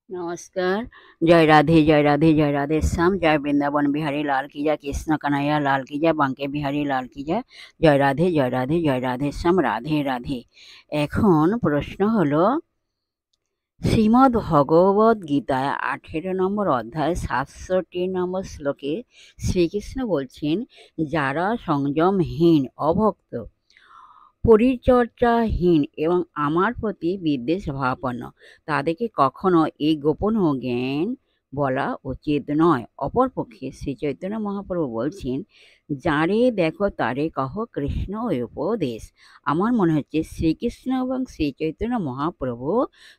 नमस्कार। जय राधे जय राधे जय राधे श्याम। जय बृंदावन बिहारी लाल की जय, कृष्ण कन्हैया लाल की जय, बांके बिहारी लाल की जय। जय राधे जय राधे जय राधे श्याम, राधे राधे। এখন প্রশ্ন হলো, শ্রীমদ্ ভগবদ গীতায় 18 নম্বর অধ্যায় 67 নম্বর শ্লোকে শ্রীকৃষ্ণ বলছেন, যারা সংযমহীন, অভক্ত, পরিচর্যাহীন এবং আমার প্রতি বিদ্বেষ ভাবাপন্ন, তাদেরকে কখনো এই গোপন জ্ঞান বলা উচিত নয়। অপরপক্ষে শ্রী চৈতন্য মহাপ্রভু বলছেন, যারে দেখো তারে কহ কৃষ্ণ উপদেশ। আমার মনে হচ্ছে শ্রীকৃষ্ণ এবং শ্রী চৈতন্য মহাপ্রভু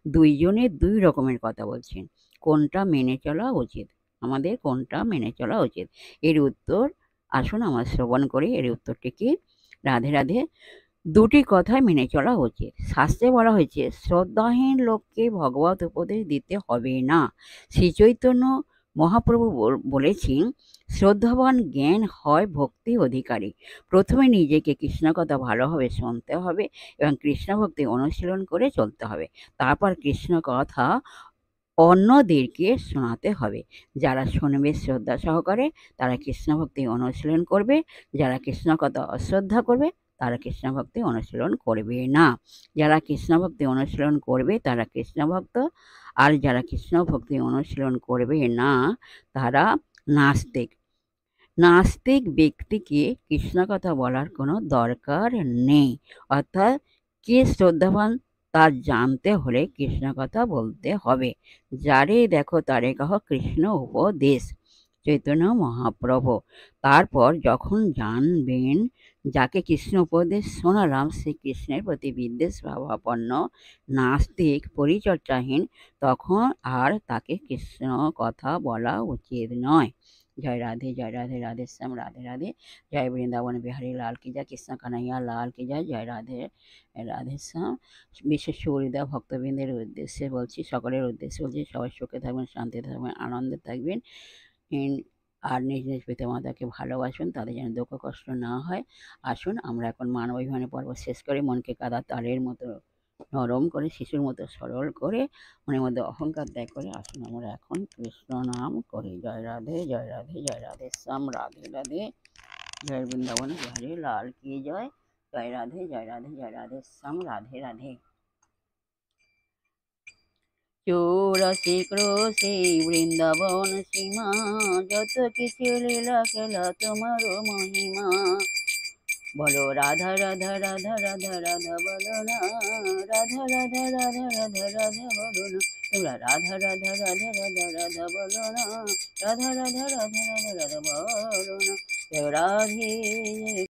দুইজনে দুই রকমের কথা বলছেন। কোনটা মেনে চলা উচিত, আমাদের কোনটা মেনে চলা উচিত, এর উত্তর আসুন আমরা শ্রবণ করি। এর উত্তরটি কি? রাধে রাধে। দুটি কথাই মেনে চলা উচিত। শাস্ত্রে বলা হয়েছে, শ্রদ্ধাহীন লোককে ভগবত উপদেশ দিতে হবে না। শ্রীচৈতন্য মহাপ্রভু বলেছেন, শ্রদ্ধাবান জ্ঞান হয় ভক্তি অধিকারী। প্রথমে নিজেকে কৃষ্ণ কথা ভালোভাবে শুনতে হবে এবং কৃষ্ণ ভক্তি অনুশীলন করে চলতে হবে। তারপর কৃষ্ণ কথা অন্যদেরকে শোনাতে হবে। যারা শুনবে শ্রদ্ধা সহকারে, তারা কৃষ্ণ ভক্তি অনুশীলন করবে। যারা কৃষ্ণ কথা অশ্রদ্ধা করবে, তারা কৃষ্ণ ভক্তি অনুশীলন করবে না। যারা কৃষ্ণ ভক্তি অনুশীলন করবে তারা কৃষ্ণ ভক্ত, আর যারা কৃষ্ণ ভক্তি অনুশীলন করবে না তারা নাস্তিক। নাস্তিক ব্যক্তিকে কৃষ্ণ কথা বলার কোনো দরকার নেই। অর্থাৎ কে শ্রদ্ধাবান তা জানতে হলে কৃষ্ণ কথা বলতে হবে। যারে দেখো তারে কহ কৃষ্ণ উপদেশ, চৈতন্য মহাপ্রভু। তারপর যখন জানবেন যাকে কৃষ্ণ উপদেশ শোনালাম সে কৃষ্ণের প্রতি বিদ্বেষ ভাবাপন্ন, নাস্তিক, পরিচর্যাহীন, তখন আর তাকে কৃষ্ণ কথা বলা উচিত নয়। জয় রাধে জয় রাধে রাধে শ্যাম, রাধে রাধে। জয় বৃন্দাবন বিহারী লাল কি জয়, কৃষ্ণ কানাইয়া লাল কি জয়। জয় রাধে রাধে শ্যাম। বিশেষ সুহৃদয় ভক্তবৃন্দের উদ্দেশ্যে বলছি, সকলের উদ্দেশ্যে বলছি, সবাই সুখে থাকবেন, শান্তিতে থাকবেন, আনন্দে থাকবেন, আর নিজ নিজ পিতামাতাকে ভালোবাসুন, তাদের যেন দুঃখ কষ্ট না হয়। আসুন আমরা এখন মানব অভিমানের পর্ব শেষ করে মনকে কাদা তারের মতো নরম করে, শিশুর মতো সরল করে, মনের মধ্যে অহংকার ত্যাগ করে আসুন আমরা এখন কৃষ্ণ নাম করি। জয় রাধে জয় রাধে জয় রাধে শ্যাম, রাধে রাধে। জয় বৃন্দাবন বিহারী লাল কি জয়। জয় রাধে জয় রাধে জয় রাধে শ্যাম, রাধে রাধে। চৌরাশি ক্রোশে বৃন্দাবন সীমা, যত কিছু লীলা খেলা তোমার মহিমা। বলো রাধা রাধা রাধা রাধা রাধা বলো না, রাধা রাধা রাধা রাধা রাধা বলো না। তোমরা রাধা রাধা রাধা রাধা রাধা বলো না, রাধা রাধা রাধা রাধা রাধা বলো না। রাধে